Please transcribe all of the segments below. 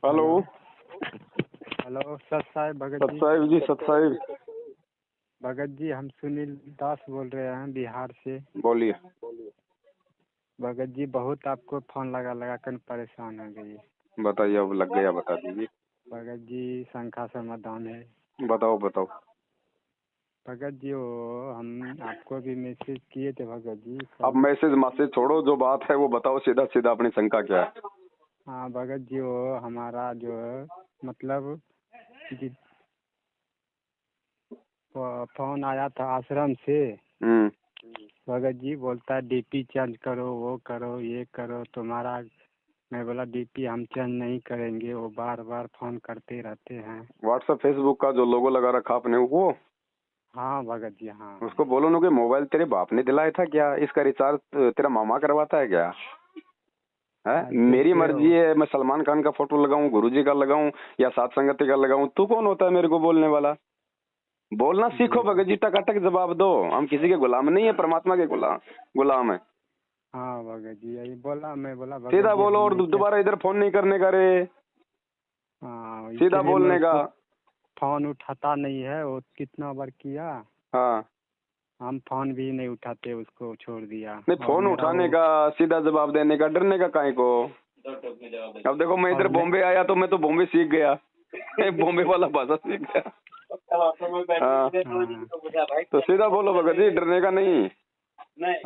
Hello. Hello सत साहिब भगत सत जी। साहिब जी, सत साहिब। भगत जी हम सुनील दास बोल रहे हैं बिहार से। बोलिए। भगत जी बहुत आपको फोन लगा लगा कर परेशान हो गई। बताइए, अब लग गया, बता दीजिए। भगत जी शंखा समाधान है। बताओ बताओ। भगत जी वो हम आपको भी मैसेज किए थे भगत जी अब कल। मैसेज छोड़ो, जो बात है वो बताओ, सीधा सीधा अपनी शंका क्या है। हाँ भगत जी वो हमारा जो है मतलब जी फोन आया था आश्रम से। भगत जी बोलता है डीपी चेंज करो, वो करो, ये करो तुम्हारा। मैं बोला डीपी हम चेंज नहीं करेंगे, वो बार बार फोन करते रहते हैं। व्हाट्सएप फेसबुक का जो लोगो लगा रखा आपने वो। हाँ भगत जी हाँ। उसको बोलो ना कि मोबाइल तेरे बाप ने दिलाया था क्या, इसका रिचार्ज तेरा मामा करवाता है क्या है? मेरी जैसे मर्जी है, मैं सलमान खान का फोटो लगाऊं, गुरुजी का लगाऊं या सात संगति का लगाऊं, तू कौन होता है मेरे को बोलने वाला? बोलना सीखो जी भगत जी, टकाटक जवाब दो। हम किसी के गुलाम नहीं है, परमात्मा के गुलाम है। हाँ भगत जी यही बोला। मैं बोला भगत सीधा जी बोलो, और हमने क्या। दोबारा इधर फोन नहीं करने का रे। हाँ सीधा इसलिए मैं बोलने का। उसको फोन उठाता नहीं है। वो कितना बार किया, हाँ, हम फोन भी नहीं उठाते, उसको छोड़ दिया। नहीं और फोन मेरा उठाने वो का, सीधा जवाब देने का, डरने का काहे को? अब देखो, मैं इधर और बॉम्बे आया तो मैं तो बॉम्बे सीख गया। बॉम्बे वाला भाषा सीख गया। हाँ, हाँ तो सीधा बोलो भगत जी, डरने का नहीं।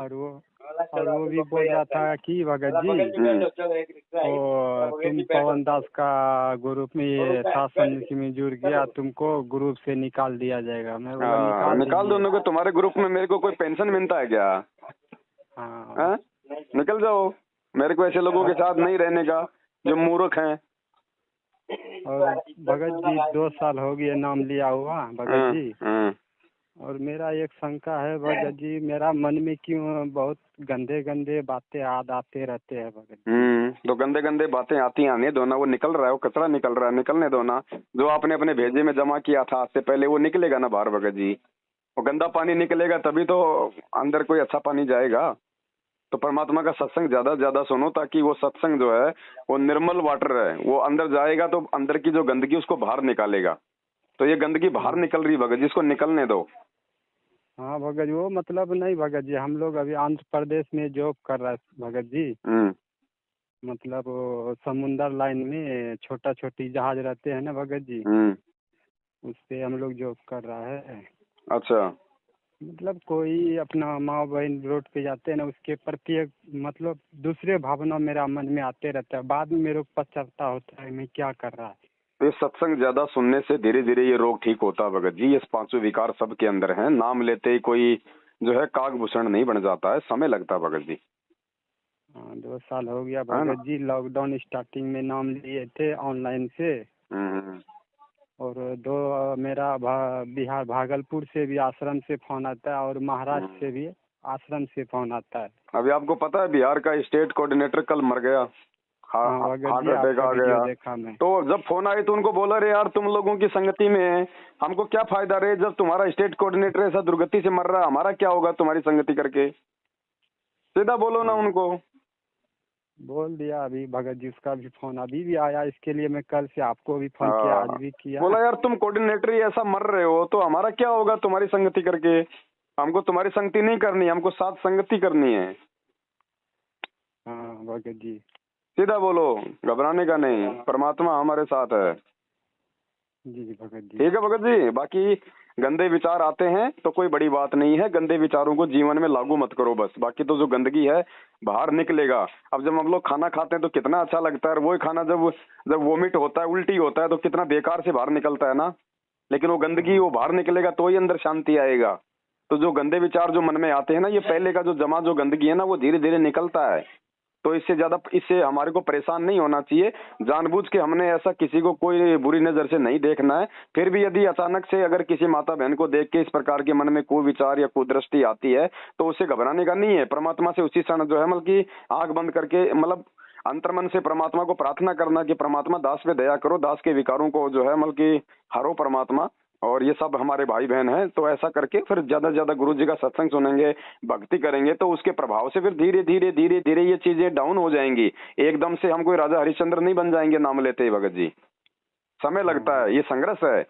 और वो भी बोल रहा था कि भगत जी वो तुम पवन दास का ग्रुप में ये सात समिति में जुड़ गया, तुमको ग्रुप से निकाल दिया जाएगा। मैं बोला हाँ, निकाल निकाल दो दीजिए। उनको। तुम्हारे ग्रुप में मेरे को कोई पेंशन मिलता है क्या? हाँ हाँ? निकल जाओ। मेरे को ऐसे लोगों के साथ नहीं रहने का जो मूर्ख हैं। और भगत जी 2 साल हो गए नाम लिया हुआ भगत हाँ, जी। हाँ। और मेरा एक शंका है भगत जी, मेरा मन में क्यों बहुत गंदे गंदे बातें याद आते रहते हैं भगत जी। तो गंदे गंदे बातें आती आने दो ना, वो निकल रहा है, वो कचरा निकल रहा है, निकलने दो ना। जो आपने अपने भेजे में जमा किया था आज से पहले, वो निकलेगा ना बाहर भगत जी। वो गंदा पानी निकलेगा तभी तो अंदर कोई अच्छा पानी जाएगा। तो परमात्मा का सत्संग ज्यादा से ज्यादा सुनो, ताकि वो सत्संग जो है वो निर्मल वाटर है, वो अंदर जाएगा तो अंदर की जो गंदगी उसको बाहर निकालेगा। तो ये गंदगी बाहर निकल रही भगत जी, इसको निकलने दो। हाँ भगत जी वो मतलब नहीं भगत जी, हम लोग अभी आंध्र प्रदेश में जॉब कर रहा है भगत जी। हम्म। मतलब वो समुंदर लाइन में छोटा छोटी जहाज रहते हैं ना भगत जी, हम्म। उस पे हम लोग जॉब कर रहा है। अच्छा। मतलब कोई अपना माँ बहन रोड पे जाते हैं ना, उसके प्रति एक मतलब दूसरे भावना मेरा मन में आते रहता है। बाद में मेरे को पछतावा होता है मैं क्या कर रहा है। तो ये सत्संग ज्यादा सुनने से धीरे धीरे ये रोग ठीक होता है भगत जी। ये पांचों विकार सबके अंदर हैं, नाम लेते ही कोई जो है कागभूषण नहीं बन जाता है, समय लगता है भगत जी। हाँ 2 साल हो गया है ना? भगत जी। लॉकडाउन स्टार्टिंग में नाम लिए थे ऑनलाइन से। हम्म। और मेरा बिहार भागलपुर से भी आश्रम से फोन आता है और महाराष्ट्र से भी आश्रम से फोन आता है। अभी आपको पता है बिहार का स्टेट कोऑर्डिनेटर कल मर गया, हाँ भगत हार्ट जी अटैक आपका आ वीडियो गया। देखा मैं। तो जब फोन आए तो उनको बोला, रे यार तुम लोगों की संगति में हमको क्या फायदा रे, जब तुम्हारा स्टेट कोऑर्डिनेटर ऐसा दुर्गति से मर रहा है, हमारा क्या होगा तुम्हारी संगति करके? सीधा बोलो ना हाँ उनको। बोल दिया अभी भगत जी, उसका भी फोन अभी भी आया। इसके लिए मैं कल से आपको भी फोन किया, आज हाँ, भी किया। बोला यार तुम कोऑर्डिनेटर ही ऐसा मर रहे हो तो हमारा क्या होगा तुम्हारी संगति करके? हमको तुम्हारी संगति नहीं करनी, हमको साथ संगति करनी है। हाँ भगत जी। सीधा बोलो, घबराने का नहीं, परमात्मा हमारे साथ है। जी जी भगत जी। ठीक है भगत जी। बाकी गंदे विचार आते हैं तो कोई बड़ी बात नहीं है, गंदे विचारों को जीवन में लागू मत करो बस। बाकी तो जो गंदगी है बाहर निकलेगा। अब जब हम लोग खाना खाते हैं तो कितना अच्छा लगता है, वही खाना जब जब वोमिट होता है, उल्टी होता है, तो कितना बेकार से बाहर निकलता है ना। लेकिन वो गंदगी वो बाहर निकलेगा तो ही अंदर शांति आएगा। तो जो गंदे विचार जो मन में आते हैं ना, ये पहले का जो जमा जो गंदगी है ना, वो धीरे धीरे निकलता है। तो इससे ज्यादा इससे हमारे को परेशान नहीं होना चाहिए। जानबूझ के हमने ऐसा किसी को कोई बुरी नजर से नहीं देखना है। फिर भी यदि अचानक से अगर किसी माता बहन को देख के इस प्रकार के मन में कोई विचार या कुदृष्टि आती है तो उसे घबराने का नहीं है। परमात्मा से उसी क्षण जो है मतलब की आंख बंद करके मतलब अंतर्मन से परमात्मा को प्रार्थना करना कि परमात्मा दास पे दया करो, दास के विकारों को जो है मतलब की हरो परमात्मा। और ये सब हमारे भाई बहन हैं। तो ऐसा करके फिर ज्यादा से ज्यादा गुरु जी का सत्संग सुनेंगे, भक्ति करेंगे, तो उसके प्रभाव से फिर धीरे धीरे धीरे धीरे ये चीजें डाउन हो जाएंगी। एकदम से हम कोई राजा हरिश्चंद्र नहीं बन जाएंगे नाम लेते ही भगत जी। समय लगता है, ये संघर्ष है,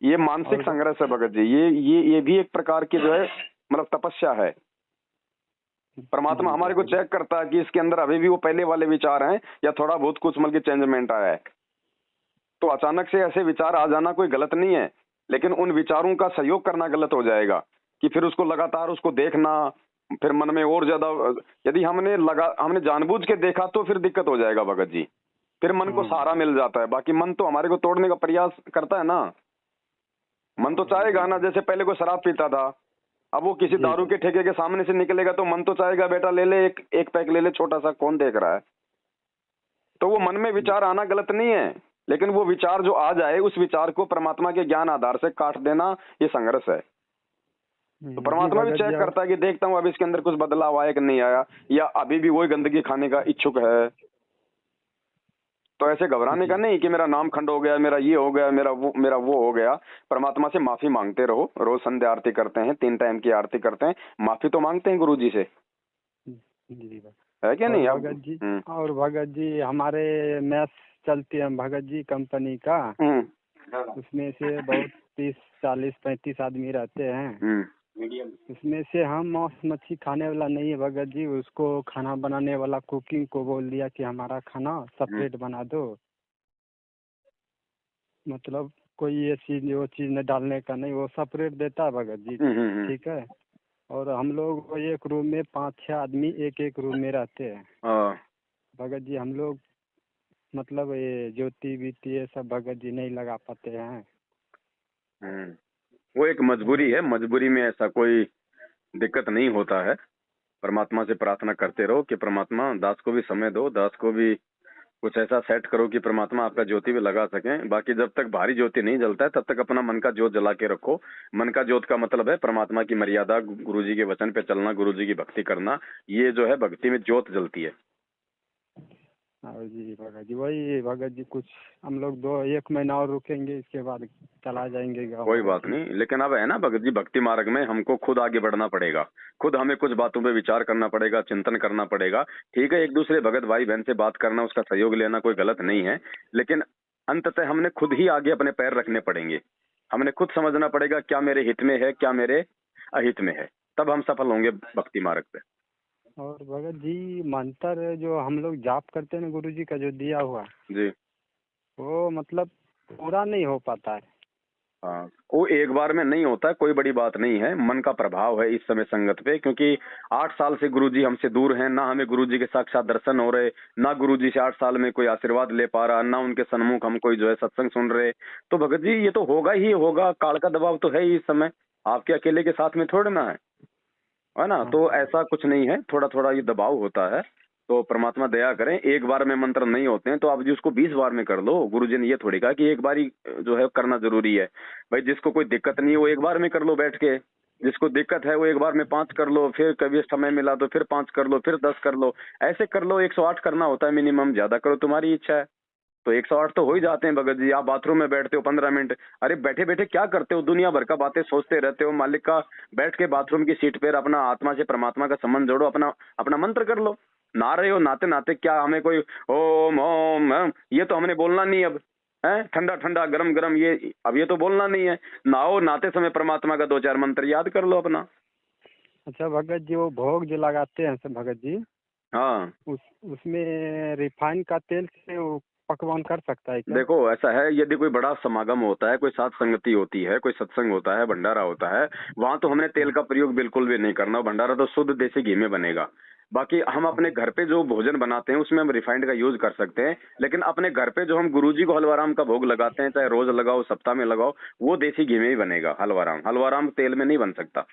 ये मानसिक संघर्ष है भगत जी। ये भी एक प्रकार की जो है मतलब तपस्या है। परमात्मा हमारे को चेक करता है कि इसके अंदर अभी भी वो पहले वाले विचार हैं या थोड़ा बहुत कुछ मतलब चेंजमेंट आया है। तो अचानक से ऐसे विचार आ जाना कोई गलत नहीं है, लेकिन उन विचारों का सहयोग करना गलत हो जाएगा कि फिर उसको लगातार उसको देखना, फिर मन में और ज्यादा यदि हमने जानबूझ के देखा तो फिर दिक्कत हो जाएगा भगत जी। फिर मन को सहारा मिल जाता है, बाकी मन तो हमारे को तोड़ने का प्रयास करता है ना। मन तो चाहेगा ना, जैसे पहले कोई शराब पीता था, अब वो किसी दारू के ठेके के सामने से निकलेगा तो मन तो चाहेगा बेटा ले ले, एक पैक ले ले छोटा सा, कौन देख रहा है। तो वो मन में विचार आना गलत नहीं है, लेकिन वो विचार जो आ जाए उस विचार को परमात्मा के ज्ञान आधार से काट देना, ये संघर्ष है। तो परमात्मा भी चेक करता है कि देखता हूँ अभी इसके अंदर कुछ बदलाव आया कि नहीं आया, या अभी भी वही गंदगी खाने का इच्छुक है। तो ऐसे घबराने का नहीं कि मेरा नाम खंड हो गया, मेरा ये हो गया, मेरा वो हो गया। परमात्मा से माफी मांगते रहो। रोज संध्या आरती करते हैं, 3 टाइम की आरती करते हैं, माफी तो मांगते हैं गुरु जी से, है क्या नहीं भगत जी? और भगत जी हमारे मैच चलती है भगत जी कंपनी का, उसमें से बहुत 30, 40, 35 आदमी रहते हैं। उसमें से हम मांस मच्छी खाने वाला नहीं है भगत जी, उसको खाना बनाने वाला कुकिंग को बोल दिया कि हमारा खाना सेपरेट बना दो, मतलब कोई ये चीज वो चीज न डालने का नहीं, वो सेपरेट देता है भगत जी। ठीक है। और हम लोग एक रूम में 5-6 आदमी एक रूम में रहते हैं भगत जी। हम लोग मतलब ये ज्योति बीती ये सब भगत जी नहीं लगा पाते हैं। वो एक मजबूरी है, मजबूरी में ऐसा कोई दिक्कत नहीं होता है। परमात्मा से प्रार्थना करते रहो कि परमात्मा दास को भी समय दो, दास को भी कुछ ऐसा सेट करो कि परमात्मा आपका ज्योति भी लगा सकें। बाकी जब तक भारी ज्योति नहीं जलता है तब तक अपना मन का ज्योत जला के रखो। मन का ज्योत का मतलब है परमात्मा की मर्यादा, गुरुजी के वचन पे चलना, गुरुजी की भक्ति करना। ये जो है भक्ति में ज्योत जलती है। जी भगत जी, वही भगत जी कुछ हम लोग 1 महीना और रुकेंगे, इसके बाद चला जाएंगे गाँव। कोई बात नहीं, लेकिन अब है ना भगत जी, भक्ति मार्ग में हमको खुद आगे बढ़ना पड़ेगा, खुद हमें कुछ बातों पे विचार करना पड़ेगा, चिंतन करना पड़ेगा। ठीक है, एक दूसरे भगत भाई बहन से बात करना, उसका सहयोग लेना कोई गलत नहीं है, लेकिन अंततः हमने खुद ही आगे अपने पैर रखने पड़ेंगे। हमने खुद समझना पड़ेगा क्या मेरे हित में है, क्या मेरे अहित में है, तब हम सफल होंगे भक्ति मार्ग पे। और भगत जी मंत्र जो हम लोग जाप करते हैं ना गुरु जी का जो दिया हुआ जी, वो मतलब पूरा नहीं हो पाता है। हाँ, वो एक बार में नहीं होता है, कोई बड़ी बात नहीं है। मन का प्रभाव है इस समय संगत पे, क्योंकि 8 साल से गुरुजी हमसे दूर हैं, ना हमें गुरुजी के साक्षात दर्शन हो रहे, ना गुरुजी से 8 साल में कोई आशीर्वाद ले पा रहा, ना उनके सन्मुख हम कोई जो है सत्संग सुन रहे। तो भगत जी ये तो होगा ही होगा, काल का दबाव तो है ही इस समय, आपके अकेले के साथ में थोड़ा ना है ना। तो ऐसा कुछ नहीं है, थोड़ा थोड़ा ये दबाव होता है। तो परमात्मा दया करें, एक बार में मंत्र नहीं होते हैं तो आप जी उसको 20 बार में कर लो। गुरुजी ने ये थोड़ी कहा कि एक बार ही जो है करना जरूरी है। भाई जिसको कोई दिक्कत नहीं है वो एक बार में कर लो बैठ के, जिसको दिक्कत है वो एक बार में 5 कर लो, फिर कभी समय मिला तो फिर 5 कर लो, फिर 10 कर लो, ऐसे कर लो। 108 करना होता है मिनिमम, ज्यादा करो तुम्हारी इच्छा है। तो 108 तो हो ही जाते हैं भगत जी। आप बाथरूम में बैठते हो 15 मिनट, अरे बैठे बैठे क्या करते हो, दुनिया भर का बातें सोचते रहते हो। मालिक का बैठ के बाथरूम की सीट पर अपना आत्मा से परमात्मा का संबंध जोड़ो, अपना अपना मंत्र कर लो। नहा रहे हो, नहाते नहाते क्या हमें कोई ओम ओम ये तो हमने बोलना नहीं अब है, ठंडा ठंडा गरम गरम ये अब ये तो बोलना नहीं है। नहाओ, नहाते समय परमात्मा का 2-4 मंत्र याद कर लो अपना। अच्छा भगत जी वो भोग जो लगाते हैं सब भगत जी, हाँ, उसमें रिफाइन का तेल से वो पकवान कर सकता है क्या? देखो ऐसा है, यदि कोई बड़ा समागम होता है, कोई साथ संगति होती है, कोई सत्संग होता है, भंडारा होता है, वहां तो हमने तेल का प्रयोग बिल्कुल भी नहीं करना। भंडारा तो शुद्ध देसी घी में बनेगा। बाकी हम अपने घर पे जो भोजन बनाते हैं उसमें हम रिफाइंड का यूज कर सकते हैं, लेकिन अपने घर पे जो हम गुरुजी को हलवाराम का भोग लगाते हैं, चाहे रोज लगाओ सप्ताह में लगाओ, वो देसी घी में ही बनेगा। हलवाराम तेल में नहीं बन सकता।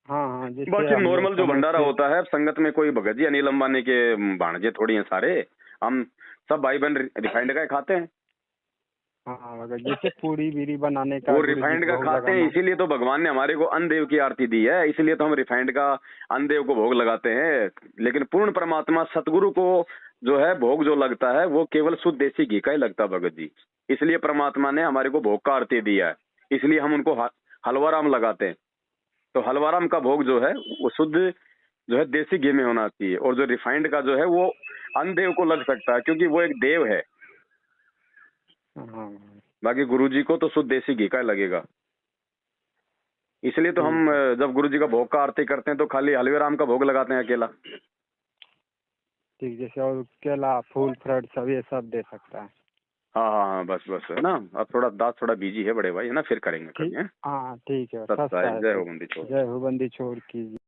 हाँ, बाकी नॉर्मल जो भंडारा होता है संगत में कोई भगत जी अनिल अंबानी के भाणजे थोड़ी हैं सारे, हम सब भाई बहन रिफाइंड का ही खाते हैं। हाँ, जैसे पूरी बीड़ी बनाने का वो रिफाइंड का खाते हैं, इसीलिए तो भगवान ने हमारे को अन्नदेव की आरती दी है, इसलिए तो हम रिफाइंड का अन्नदेव को भोग लगाते हैं। लेकिन पूर्ण परमात्मा सतगुरु को जो है भोग जो लगता है वो केवल शुद्ध देसी घी का ही लगता है भगत जी। इसलिए परमात्मा ने हमारे को भोग का आरती दिया है इसलिए हम उनको हलवाराम लगाते हैं। तो हलवाराम का भोग जो है वो शुद्ध जो है देसी घी में होना चाहिए, और जो रिफाइंड का जो है वो अनदेव को लग सकता है क्योंकि वो एक देव है। हाँ बाकी गुरुजी को तो शुद्ध देसी घी का लगेगा। इसलिए तो हम जब गुरुजी का भोग का आरती करते हैं तो खाली हलवेराम का भोग लगाते हैं अकेला। ठीक, जैसे और केला फूल फ्रूट सब ये सब दे सकता है। हाँ हाँ हाँ, बस बस है ना। अब थोड़ा दांत थोड़ा बिजी है बड़े भाई, है ना, फिर करेंगे कभी। ठीक, हाँ ठीक है, सत्ता सस्ता है। है जय तो। हो बंदी छोड़। जय हो बंदी छोड़ कीजिए।